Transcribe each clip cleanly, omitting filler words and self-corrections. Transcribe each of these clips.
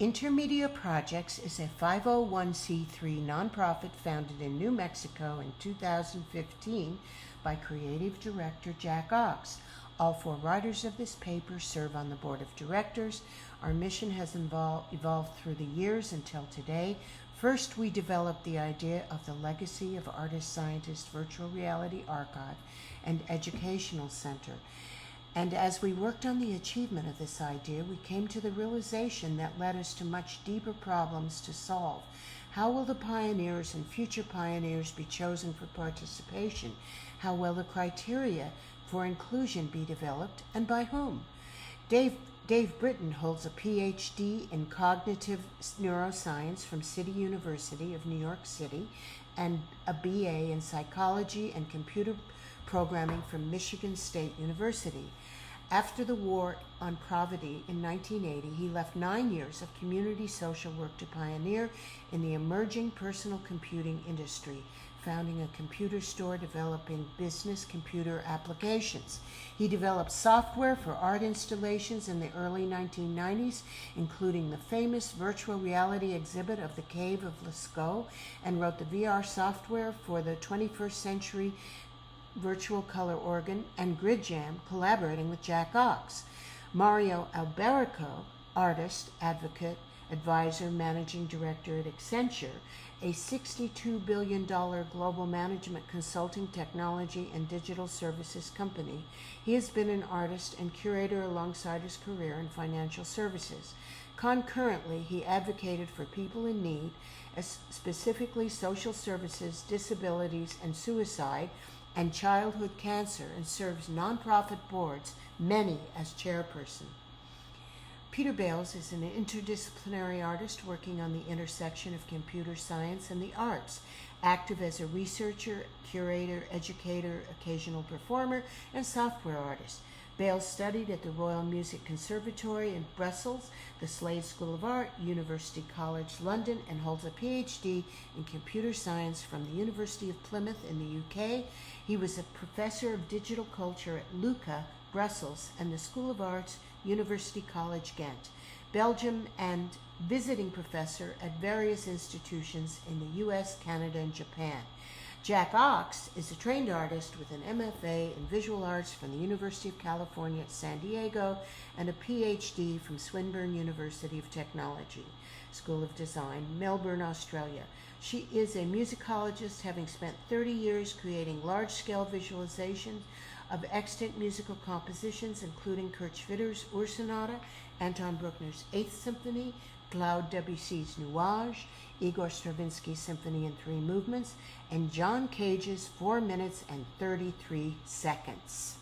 Intermedia Projects is a 501c3 nonprofit founded in New Mexico in 2015 by creative director Jack Ox. All four writers of this paper serve on the board of directors. Our mission has evolved through the years until today. First, we developed the idea of the legacy of Artist-Scientist Virtual Reality Archive and Educational Center. And as we worked on the achievement of this idea, we came to the realization that led us to much deeper problems to solve. How will the pioneers and future pioneers be chosen for participation? How will the criteria for inclusion be developed, and by whom? Dave Britton holds a PhD in cognitive neuroscience from City University of New York City and a BA in psychology and computer programming from Michigan State University. After the war on poverty in 1980, he left 9 years of community social work to pioneer in the emerging personal computing industry, founding a computer store developing business computer applications. He developed software for art installations in the early 1990s, including the famous virtual reality exhibit of the Cave of Lascaux, and wrote the VR software for the 21st century virtual color organ and grid jam, collaborating with Jack Ox. Mario Alberico, artist, advocate, advisor, managing director at Accenture, a $62 billion global management consulting technology and digital services company. He has been an artist and curator alongside his career in financial services. Concurrently, he advocated for people in need, specifically social services, disabilities, and suicide, and childhood cancer, and serves nonprofit boards, many as chairperson. Peter Bales is an interdisciplinary artist working on the intersection of computer science and the arts, active as a researcher, curator, educator, occasional performer, and software artist. Bales studied at the Royal Music Conservatory in Brussels, the Slade School of Art, University College London, and holds a PhD in computer science from the University of Plymouth in the UK. He was a professor of digital culture at LUCA, Brussels, and the School of Arts, University College Ghent, Belgium, and visiting professor at various institutions in the US, Canada, and Japan. Jack Ox is a trained artist with an MFA in visual arts from the University of California at San Diego and a PhD from Swinburne University of Technology, School of Design, Melbourne, Australia. She is a musicologist, having spent 30 years creating large-scale visualizations of extant musical compositions, including Kurt Schwitter's Ursonata, Anton Bruckner's Eighth Symphony, Claude Debussy's Nuage, Igor Stravinsky's Symphony in 3 Movements, and John Cage's 4 minutes and 33 seconds.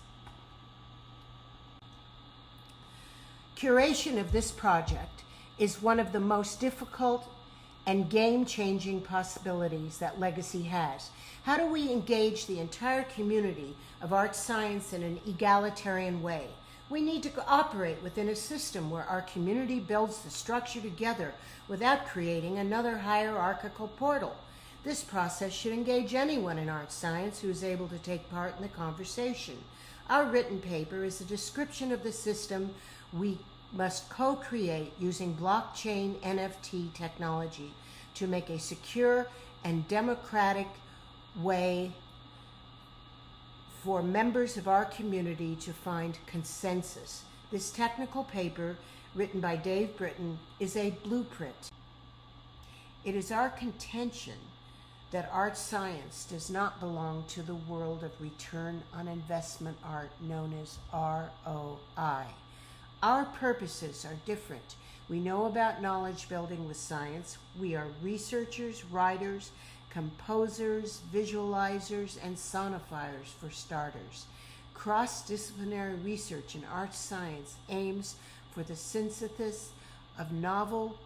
Curation of this project is one of the most difficult and game-changing possibilities that Legacy has. How do we engage the entire community of art science in an egalitarian way? We need to operate within a system where our community builds the structure together without creating another hierarchical portal. This process should engage anyone in art science who is able to take part in the conversation. Our written paper is a description of the system we must co-create using blockchain NFT technology to make a secure and democratic way for members of our community to find consensus. This technical paper, written by Dave Britton, is a blueprint. It is our contention that art science does not belong to the world of return on investment art known as ROI. Our purposes are different. We know about knowledge building with science. We are researchers, writers, composers, visualizers, and sonifiers for starters. Cross-disciplinary research in art science aims for the synthesis of novel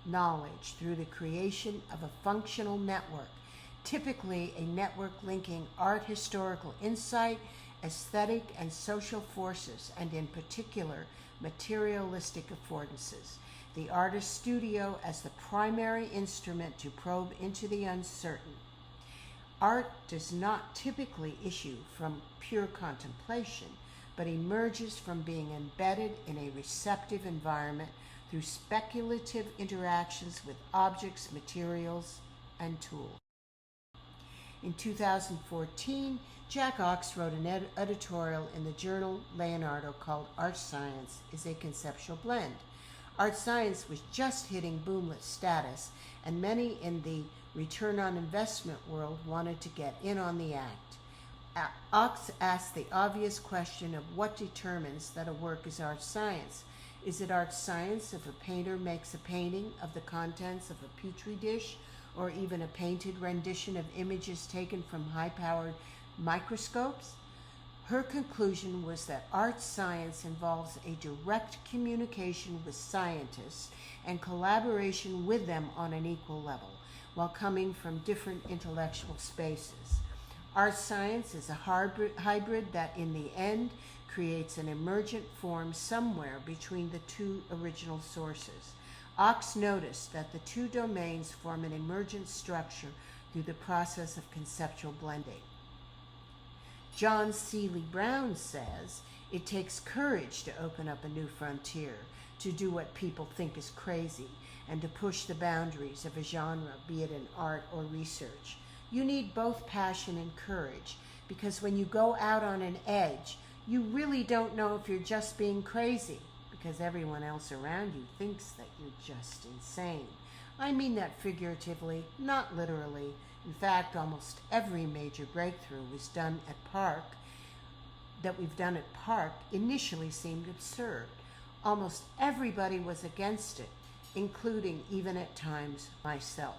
knowledge through the creation of a functional network, typically a network linking art historical insight, aesthetic and social forces, and in particular, materialistic affordances. The artist's studio as the primary instrument to probe into the uncertain. Art does not typically issue from pure contemplation, but emerges from being embedded in a receptive environment through speculative interactions with objects, materials, and tools. In 2014, Jack Ox wrote an editorial in the journal Leonardo called Art Science is a Conceptual Blend. Art science was just hitting boomlet status, and many in the return on investment world wanted to get in on the act. Ox asked the obvious question of what determines that a work is art science. Is it art science if a painter makes a painting of the contents of a petri dish, or even a painted rendition of images taken from high-powered microscopes? Her conclusion was that art science involves a direct communication with scientists and collaboration with them on an equal level, while coming from different intellectual spaces. Art science is a hybrid that in the end creates an emergent form somewhere between the two original sources. Ox noticed that the two domains form an emergent structure through the process of conceptual blending. John Seeley Brown says, it takes courage to open up a new frontier, to do what people think is crazy, and to push the boundaries of a genre, be it in art or research. You need both passion and courage, because when you go out on an edge, you really don't know if you're just being crazy, because everyone else around you thinks that you're just insane. I mean that figuratively, not literally. In fact, almost every major breakthrough we've done at Park initially seemed absurd. Almost everybody was against it, including even at times myself.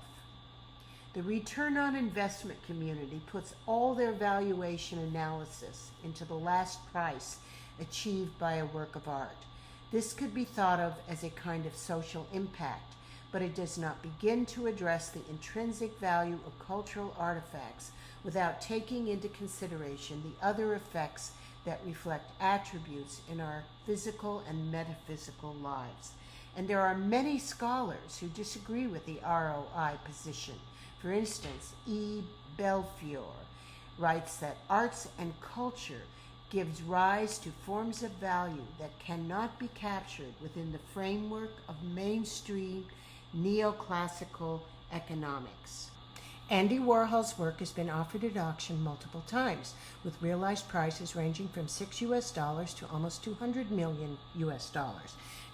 The return on investment community puts all their valuation analysis into the last price achieved by a work of art. This could be thought of as a kind of social impact, but it does not begin to address the intrinsic value of cultural artifacts without taking into consideration the other effects that reflect attributes in our physical and metaphysical lives. And there are many scholars who disagree with the ROI position. For instance, E. Belfiore writes that arts and culture gives rise to forms of value that cannot be captured within the framework of mainstream neoclassical economics. Andy Warhol's work has been offered at auction multiple times, with realized prices ranging from $6 to almost $200 million.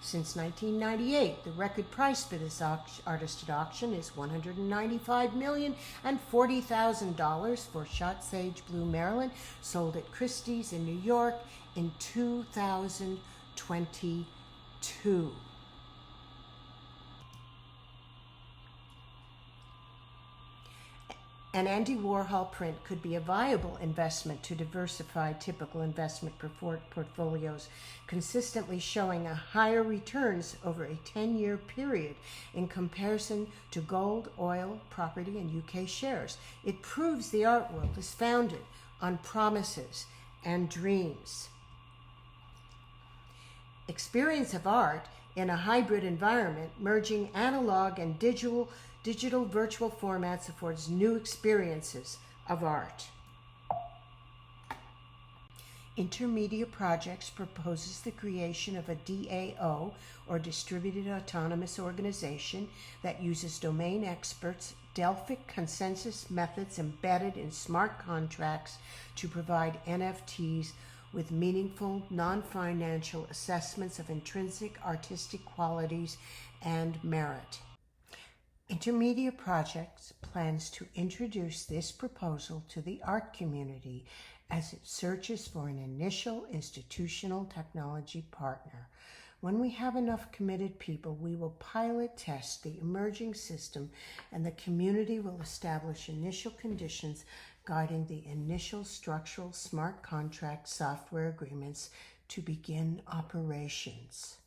Since 1998, the record price for this artist at auction is $195,040,000 for Shot Sage Blue Maryland, sold at Christie's in New York in 2022. An Andy Warhol print could be a viable investment to diversify typical investment portfolios, consistently showing a higher returns over a 10-year period in comparison to gold, oil, property, and UK shares. It proves the art world is founded on promises and dreams. Experience of art in a hybrid environment, merging analog and digital virtual formats affords new experiences of art. Intermedia Projects proposes the creation of a DAO, or Distributed Autonomous Organization, that uses domain experts' Delphic consensus methods embedded in smart contracts to provide NFTs with meaningful, non-financial assessments of intrinsic artistic qualities and merit. Intermedia Projects plans to introduce this proposal to the art community as it searches for an initial institutional technology partner. When we have enough committed people, we will pilot test the emerging system, and the community will establish initial conditions guiding the initial structural smart contract software agreements to begin operations.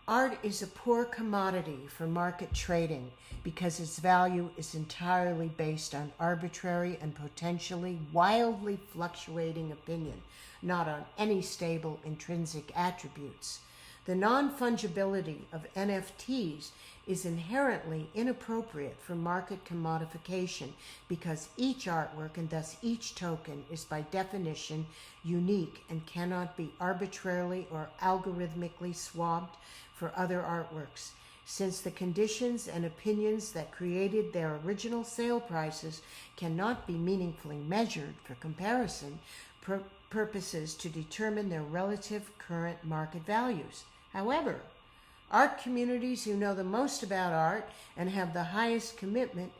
Art is a poor commodity for market trading because its value is entirely based on arbitrary and potentially wildly fluctuating opinion, not on any stable intrinsic attributes. The non-fungibility of NFTs is inherently inappropriate for market commodification because each artwork and thus each token is by definition unique and cannot be arbitrarily or algorithmically swapped for other artworks. Since the conditions and opinions that created their original sale prices cannot be meaningfully measured for comparison purposes to determine their relative current market values. However, art communities who know the most about art and have the highest commitment,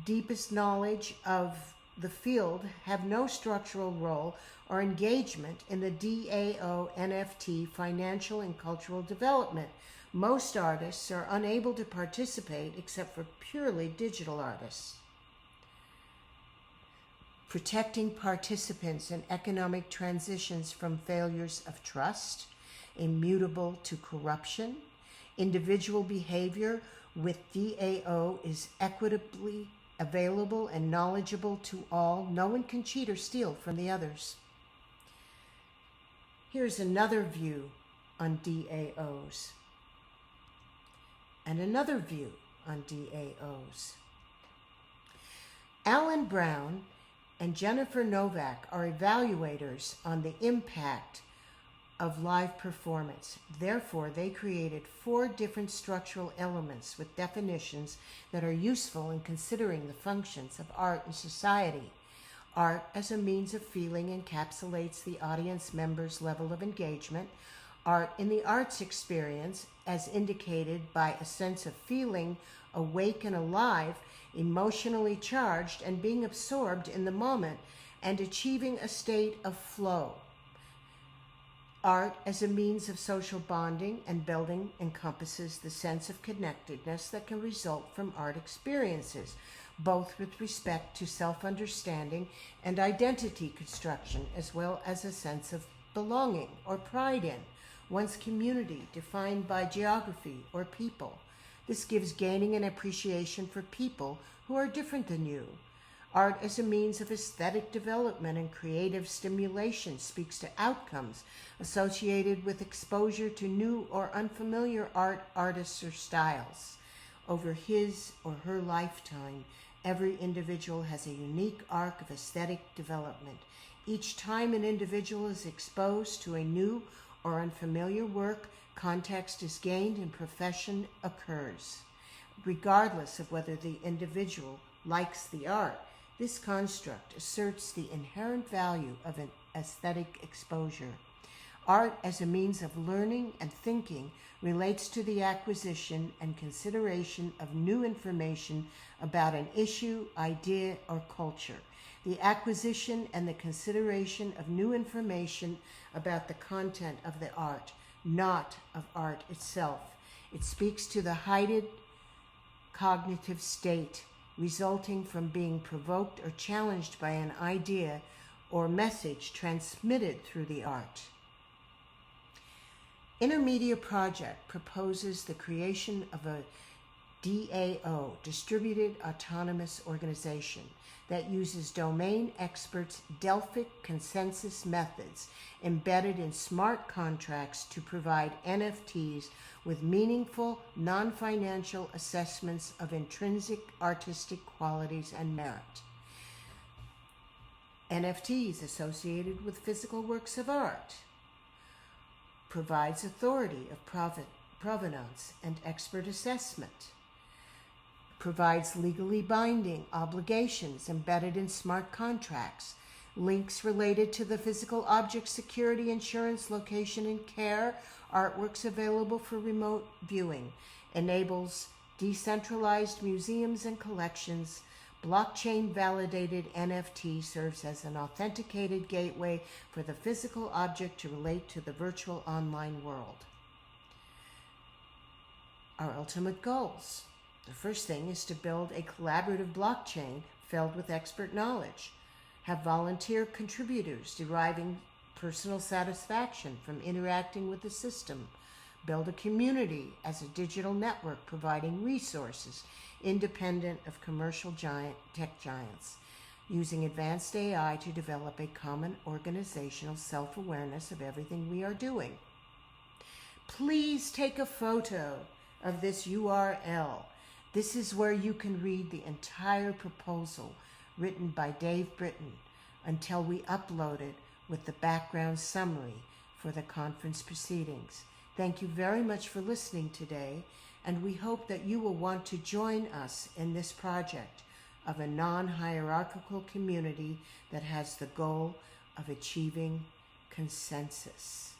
deepest knowledge of the field have no structural role or engagement in the DAO NFT financial and cultural development. Most artists are unable to participate except for purely digital artists. Protecting participants in economic transitions from failures of trust, immutable to corruption. Individual behavior with DAO is equitably available and knowledgeable to all. No one can cheat or steal from the others. Here's another view on DAOs. And another view on DAOs. Alan Brown and Jennifer Novak are evaluators on the impact of live performance. Therefore, they created 4 different structural elements with definitions that are useful in considering the functions of art in society. Art as a means of feeling encapsulates the audience member's level of engagement. Art in the arts experience, as indicated by a sense of feeling awake and alive, emotionally charged, and being absorbed in the moment and achieving a state of flow. Art as a means of social bonding and building encompasses the sense of connectedness that can result from art experiences, both with respect to self-understanding and identity construction, as well as a sense of belonging or pride in one's community defined by geography or people. This gives gaining an appreciation for people who are different than you. Art as a means of aesthetic development and creative stimulation speaks to outcomes associated with exposure to new or unfamiliar artists or styles. Over his or her lifetime, every individual has a unique arc of aesthetic development. Each time an individual is exposed to a new or unfamiliar work, context is gained and profession occurs. Regardless of whether the individual likes the art, this construct asserts the inherent value of an aesthetic exposure. Art as a means of learning and thinking relates to the acquisition and consideration of new information about an issue, idea, or culture. The acquisition and the consideration of new information about the content of the art, not of art itself. It speaks to the heightened cognitive state resulting from being provoked or challenged by an idea or message transmitted through the art. Intermedia Project proposes the creation of a DAO, Distributed Autonomous Organization, that uses domain experts' Delphic consensus methods embedded in smart contracts to provide NFTs with meaningful, non-financial assessments of intrinsic artistic qualities and merit. NFTs associated with physical works of art. Provides authority of provenance and expert assessment. Provides legally binding obligations embedded in smart contracts. Links related to the physical object security, insurance, location, and care. Artworks available for remote viewing. Enables decentralized museums and collections. Blockchain validated NFT serves as an authenticated gateway for the physical object to relate to the virtual online world. Our ultimate goals. The first thing is to build a collaborative blockchain filled with expert knowledge. Have volunteer contributors deriving personal satisfaction from interacting with the system. Build a community as a digital network providing resources independent of commercial tech giants, using advanced AI to develop a common organizational self-awareness of everything we are doing. please take a photo of this URL. This is where you can read the entire proposal written by Dave Britton until we upload it with the background summary for the conference proceedings. Thank you very much for listening today, and we hope that you will want to join us in this project of a non-hierarchical community that has the goal of achieving consensus.